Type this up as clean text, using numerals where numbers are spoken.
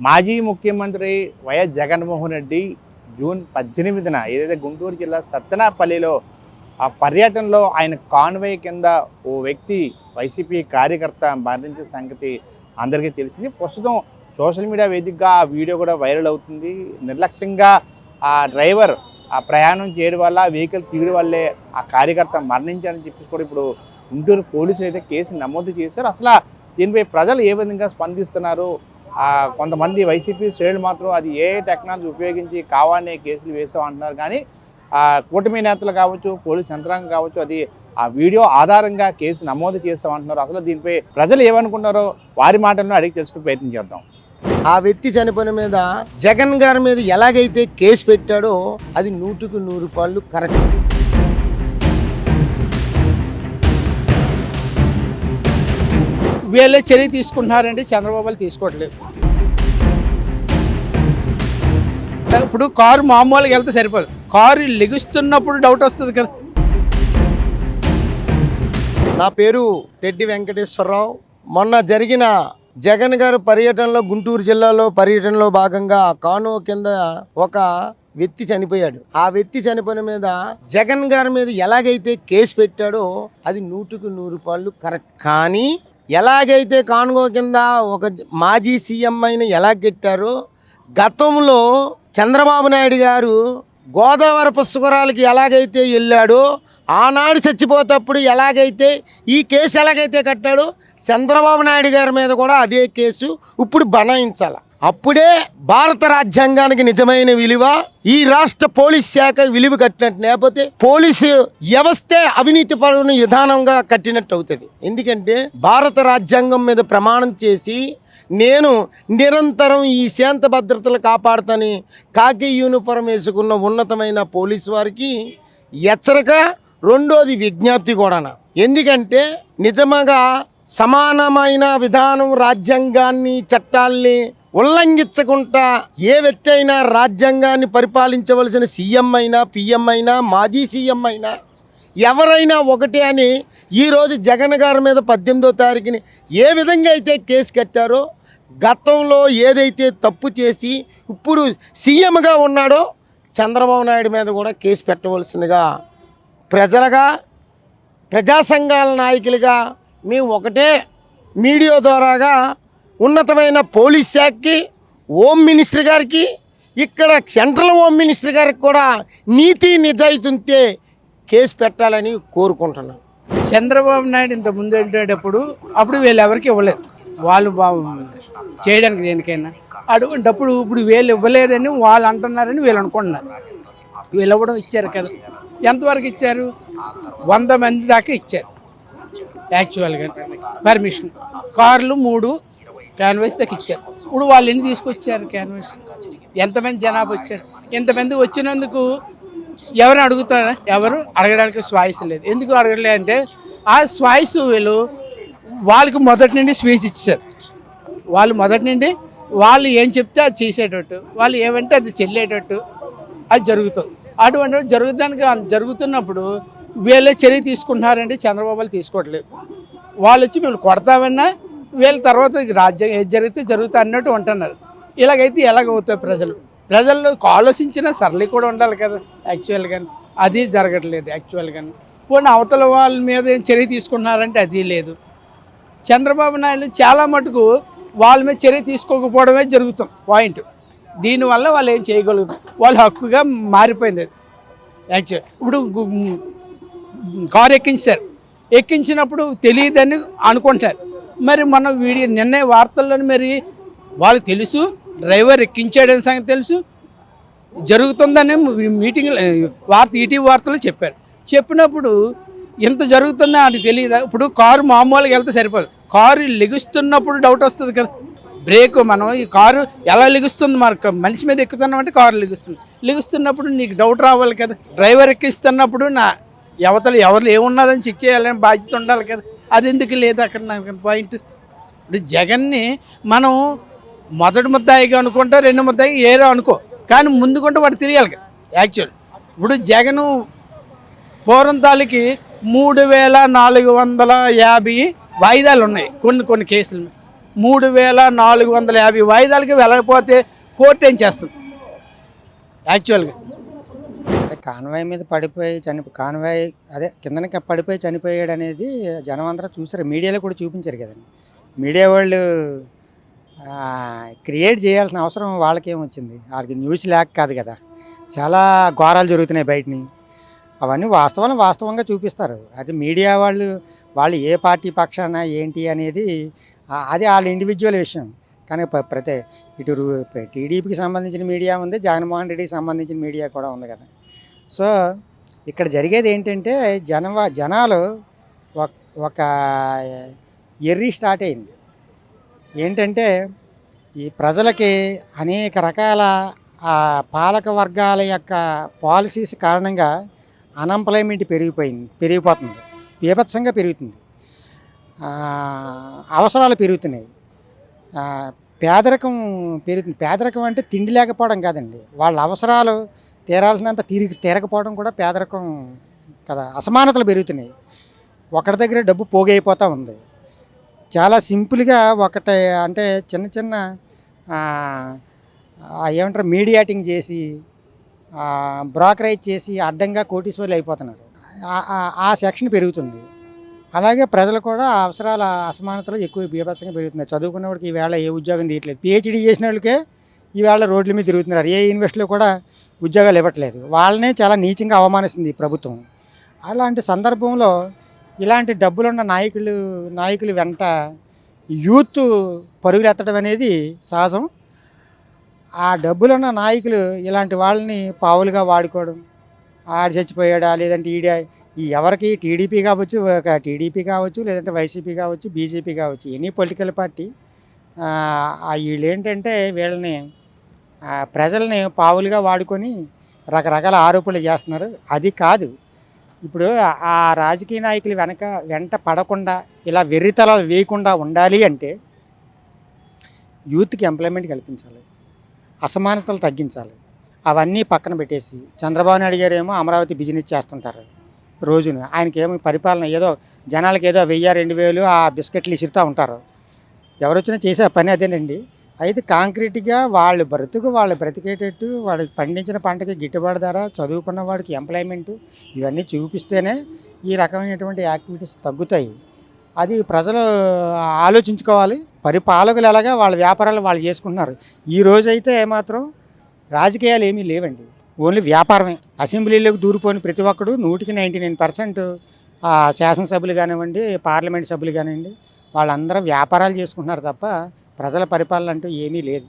మాజీ ముఖ్యమంత్రి YS Jaganmohan Reddy June 18న ఏదైతే గుంటూరు జిల్లా సత్తెనపల్లిలో ఆ పర్యటనలో ఆయన కాన్వాయ్ కింద ఓ వ్యక్తి వైసీపీ కార్యకర్త మరణించిన సంగతి అందరికీ తెలిసింది. ప్రస్తుతం సోషల్ మీడియా వేదికగా ఆ వీడియో కూడా వైరల్ అవుతుంది. నిర్లక్ష్యంగా ఆ డ్రైవర్ ఆ ప్రయాణం చేయడం వల్ల వెహికల్ తీయడం వల్లే ఆ కార్యకర్త మరణించారని చెప్పేసి కూడా ఇప్పుడు గుంటూరు పోలీసులు అయితే కేసు నమోదు చేశారు. అసలు దీనిపై ప్రజలు ఏ విధంగా స్పందిస్తున్నారు? కొంతమంది వైసీపీ శ్రేణులు మాత్రం అది ఏ టెక్నాలజీ ఉపయోగించి కావాలనే కేసులు వేసాం అంటున్నారు. కానీ కూటమి నేతలు కావచ్చు, పోలీస్ యంత్రాంగం కావచ్చు, అది ఆ వీడియో ఆధారంగా కేసు నమోదు చేస్తామంటున్నారు. అసలు దీనిపై ప్రజలు ఏమనుకుంటారో వారి మాటలను అడిగి తెలుసుకునే ప్రయత్నం చేద్దాం. ఆ వ్యక్తి చనిపోయిన మీద జగన్ గారి మీద ఎలాగైతే కేసు పెట్టాడో అది 100కు 100 కరెక్ట్. వీళ్ళే చర్య తీసుకుంటున్నారండి, చంద్రబాబు తీసుకోవట్లేదు. ఇప్పుడు కారు మామూలుగా వెళ్తే సరిపోదు, కారు లెగుస్తున్నప్పుడు డౌట్ వస్తుంది కదా. నా పేరు తెడ్డి వెంకటేశ్వరరావు. మొన్న జరిగిన జగన్ గారు పర్యటనలో గుంటూరు జిల్లాలో పర్యటనలో భాగంగా కానో కింద ఒక వ్యక్తి చనిపోయాడు. ఆ వ్యక్తి చనిపోయిన మీద జగన్ గారి మీద ఎలాగైతే కేసు పెట్టాడో అది 100కు 100 కరెక్ట్. కానీ ఎలాగైతే కానుగో కింద ఒక మాజీ సీఎం అయిన ఎలా కట్టారో గతంలో చంద్రబాబు నాయుడు గారు గోదావరి పుష్కరాలకి ఎలాగైతే వెళ్ళాడో ఆనాడు చచ్చిపోతప్పుడు ఎలాగైతే ఈ కేసు ఎలాగైతే కట్టాడో చంద్రబాబు నాయుడు గారి మీద కూడా అదే కేసు ఇప్పుడు బనాయించాలి. అప్పుడే భారత రాజ్యాంగానికి నిజమైన విలువ, ఈ రాష్ట్ర పోలీస్ శాఖ విలువ కట్టినట్టు, లేకపోతే పోలీసు వ్యవస్థే అవినీతి పరుని విధానంగా కట్టినట్టు అవుతుంది. ఎందుకంటే భారత రాజ్యాంగం మీద ప్రమాణం చేసి నేను నిరంతరం ఈ శాంత భద్రతలు కాపాడుతాని కాకి యూనిఫారం వేసుకున్న ఉన్నతమైన పోలీసు వారికి హెచ్చరిక, రెండోది విజ్ఞప్తి కూడా. ఎందుకంటే నిజంగా సమానమైన విధానం రాజ్యాంగాన్ని చట్టాల్ని ఉల్లంఘించకుండా ఏ వ్యక్తి అయినా రాజ్యాంగాన్ని పరిపాలించవలసిన సీఎం అయినా, పిఎం అయినా, మాజీ సీఎం అయినా ఎవరైనా ఒకటే అని ఈరోజు జగన్ గారి మీద 18వ తారీఖుని ఏ విధంగా అయితే కేసు కట్టారో, గతంలో ఏదైతే తప్పు చేసి ఇప్పుడు సీఎంగా ఉన్నాడో చంద్రబాబు నాయుడు మీద కూడా కేసు పెట్టవలసిందిగా ప్రజలుగా, ప్రజా సంఘాల నాయకులుగా మేము ఒకటే మీడియా ద్వారాగా ఉన్నతమైన పోలీస్ శాఖకి, హోమ్ మినిస్టర్ గారికి, ఇక్కడ సెంట్రల్ హోమ్ మినిస్టర్ గారికి కూడా నీతి నిజాయితీ ఉంటే కేసు పెట్టాలని కోరుకుంటున్నాను. చంద్రబాబు నాయుడు ఇంత ముందు వెళ్ళేటప్పుడు అప్పుడు వీళ్ళు ఎవరికి ఇవ్వలేదు, వాళ్ళు చేయడానికి దేనికైనా అడుగుంటప్పుడు ఇప్పుడు వీళ్ళు ఇవ్వలేదని వాళ్ళు అంటున్నారని వీళ్ళు అనుకుంటున్నారు. వీళ్ళు ఇవ్వడం ఇచ్చారు కదా, ఎంతవరకు ఇచ్చారు? 100 మంది దాకా ఇచ్చారు యాక్చువల్గా పర్మిషన్. కార్లు 3 క్యాన్వాస్ దాకా ఇచ్చారు. ఇప్పుడు వాళ్ళు ఎన్ని తీసుకొచ్చారు క్యాన్వాస్? ఎంతమంది జనాభా వచ్చారు? ఎంతమంది వచ్చినందుకు ఎవరు అడుగుతారా? ఎవరు అడగడానికి స్వాయిస్ లేదు. ఎందుకు అడగలేదు అంటే ఆ స్వాయిస్ వీళ్ళు వాళ్ళకి మొదటి నుండి స్పీచ్ ఇచ్చారు. వాళ్ళు మొదటి నుండి వాళ్ళు ఏం చెప్తే అది చేసేటట్టు, వాళ్ళు ఏమంటే అది చెల్లేటట్టు అది జరుగుతుంది. అటువంటి జరుగుతున్నప్పుడు వీళ్ళే చర్య తీసుకుంటున్నారండి, చంద్రబాబు తీసుకోవట్లేదు. వాళ్ళు వచ్చి మేము కొడతామన్నా వీళ్ళ తర్వాత రాజ్యాంగం ఏది జరిగితే జరుగుతా అన్నట్టు ఉంటున్నారు. ఇలాగైతే ఎలాగవుతాయి ప్రజల్లో ఆలోచించిన సరళి కూడా ఉండాలి కదా యాక్చువల్గా. అది జరగట్లేదు యాక్చువల్గా. పోనీ అవతల వాళ్ళ మీద ఏం చర్య తీసుకుంటున్నారంటే అది లేదు. చంద్రబాబు నాయుడు చాలా మటుకు వాళ్ళ మీద చర్య తీసుకోకపోవడమే జరుగుతుంది పాయింట్. దీనివల్ల వాళ్ళు ఏం చేయగలుగుతారు? వాళ్ళ హక్కుగా మారిపోయింది అది యాక్చువల్. ఇప్పుడు కారు ఎక్కించినప్పుడు తెలియదని అనుకుంటారు. మరి మన నిన్న వార్తల్లోని మరి వాళ్ళకి తెలుసు డ్రైవర్ ఎక్కించాడని సంగతి తెలుసు, జరుగుతుందని మీటింగ్లో ఈటీవీ వార్తలు చెప్పినప్పుడు ఇంత జరుగుతుందో అది తెలియదా? ఇప్పుడు కారు మామూలుగా వెళ్తే సరిపోదు, కారు లెగుస్తున్నప్పుడు డౌట్ వస్తుంది కదా. బ్రేక్ మనం ఈ కారు ఎలా లెగుస్తుంది, మనకు మనిషి మీద ఎక్కుతున్నామంటే కారు లెగుస్తున్నప్పుడు నీకు డౌట్ రావాలి కదా. డ్రైవర్ ఎక్కిస్తున్నప్పుడు ఎవరు ఏమున్నదని చెక్ చేయాలని బాధ్యత ఉండాలి కదా. అది ఎందుకు లేదు అక్కడ నాకు పాయింట్. ఇప్పుడు జగన్ని మనం మొదటి ముద్దాయిగా అనుకుంటా, 2 ముద్దాయి ఏరో అనుకో, కానీ ముందుకుంటే వాడు తిరగాలి కదా యాక్చువల్. ఇప్పుడు జగను పూర్వం తాలూకి 3450 వాయిదాలు ఉన్నాయి కొన్ని కేసులు. 3450 వాయిదాలకి వెళ్ళకపోతే కోర్టు ఏం చేస్తుంది యాక్చువల్గా? కాన్వాయ్ మీద పడిపోయి కాన్వాయ్ అదే కిందకి పడిపోయి చనిపోయాడు అనేది జనం అందరూ చూసారు, మీడియాలో కూడా చూపించారు కదండి. మీడియా వాళ్ళు క్రియేట్ చేయాల్సిన అవసరం వాళ్ళకేం వచ్చింది? వాళ్ళకి న్యూస్ లేక కాదు కదా, చాలా ఘోరాలు జరుగుతున్నాయి బయటని. అవన్నీ వాస్తవంగా చూపిస్తారు. అది మీడియా వాళ్ళు ఏ పార్టీ పక్షాన ఏంటి అనేది అది వాళ్ళ ఇండివిజువల్ విషయం. కానీ ప్రతి ఇటు టీడీపీకి సంబంధించిన మీడియా ఉంది, జగన్మోహన్ రెడ్డికి సంబంధించిన మీడియా కూడా ఉంది కదా. సో ఇక్కడ జరిగేది ఏంటంటే జనాలు ఒక ఎర్రీ స్టార్ట్ అయింది. ఏంటంటే ఈ ప్రజలకి అనేక రకాల పాలక వర్గాల యొక్క పాలసీస్ కారణంగా అన్ఎంప్లాయ్మెంట్ పెరిగిపోతుంది, బీభత్సంగా పెరుగుతుంది, అవసరాలు పెరుగుతున్నాయి, పేదరికం పెరుగుతుంది. పేదరికం అంటే తిండి లేకపోవడం కాదండి, వాళ్ళ అవసరాలు తీరాల్సినంత తీరకపోవడం కూడా పేదరికం కదా. అసమానతలు పెరుగుతున్నాయి, ఒకటి దగ్గర డబ్బు పోగైపోతూ ఉంది. చాలా సింపుల్గా ఒకటి అంటే చిన్న ఏమంటారు మీడియాటింగ్ చేసి బ్రోకరేజ్ చేసి అడ్డంగా కోటీశ్వర్లు అయిపోతున్నారు. ఆ సెక్షన్ పెరుగుతుంది. అలాగే ప్రజలు కూడా అవసరాల అసమానతలు ఎక్కువ బీభత్సంగా పెరుగుతున్నాయి. చదువుకున్న వాడికి ఈవేళ ఏ ఉద్యోగం తీయట్లేదు, పిహెచ్డీ చేసిన వాళ్ళకే ఈవేళ రోడ్ల మీద తిరుగుతున్నారు. ఏ యూనివర్సిటీలో కూడా ఉద్యోగాలు ఇవ్వట్లేదు, వాళ్ళనే చాలా నీచంగా అవమానిస్తుంది ఈ ప్రభుత్వం. అలాంటి సందర్భంలో ఇలాంటి డబ్బులున్న నాయకులు వెంట యూత్ పరుగులెత్తడం అనేది సహజం. ఆ డబ్బులున్న నాయకులు ఇలాంటి వాళ్ళని పావులుగా వాడుకోవడం, ఆడు చచ్చిపోయాడా లేదంటే ఎవరికి టీడీపీ కావచ్చు లేదంటే వైసీపీ కావచ్చు, బీజేపీ కావచ్చు, ఎనీ పొలిటికల్ పార్టీ వీళ్ళు ఏంటంటే వీళ్ళని ప్రజల్ని పావులుగా వాడుకొని రకరకాల ఆరోపణలు చేస్తున్నారు. అది కాదు, ఇప్పుడు ఆ రాజకీయ నాయకులు వెంట పడకుండా ఇలా వెర్రితలాలు వేయకుండా ఉండాలి అంటే యూత్కి ఎంప్లాయ్మెంట్ కల్పించాలి, అసమానతలు తగ్గించాలి. అవన్నీ పక్కన పెట్టేసి చంద్రబాబు నాయుడు గారు ఏమో అమరావతి బిజినెస్ చేస్తుంటారు రోజున. ఆయనకేమో పరిపాలన ఏదో జనాలకి ఏదో 1000-2000 ఆ బిస్కెట్లు ఇసురుతూ ఉంటారు. ఎవరు వచ్చినా చేసే పని అదేనండి. అయితే కాంక్రీట్గా వాళ్ళు బ్రతికేటట్టు వాళ్ళు పండించిన పంటకి గిట్టుబాటు ధర, చదువుకున్న వాడికి ఎంప్లాయ్మెంటు ఇవన్నీ చూపిస్తేనే ఈ రకమైనటువంటి యాక్టివిటీస్ తగ్గుతాయి. అది ప్రజలు ఆలోచించుకోవాలి. పరిపాలకులు ఎలాగా వాళ్ళ వ్యాపారాలు వాళ్ళు చేసుకుంటున్నారు. ఈ రోజైతే ఏమాత్రం రాజకీయాలు ఏమీ లేవండి, ఓన్లీ వ్యాపారమే. అసెంబ్లీలోకి దూరిపోయిన ప్రతి ఒక్కడు 99% శాసనసభ్యులు కానివ్వండి, పార్లమెంట్ సభ్యులు కానివ్వండి, వాళ్ళందరూ వ్యాపారాలు చేసుకుంటున్నారు తప్ప ప్రజల పరిపాలన అంటూ ఏమీ లేదు.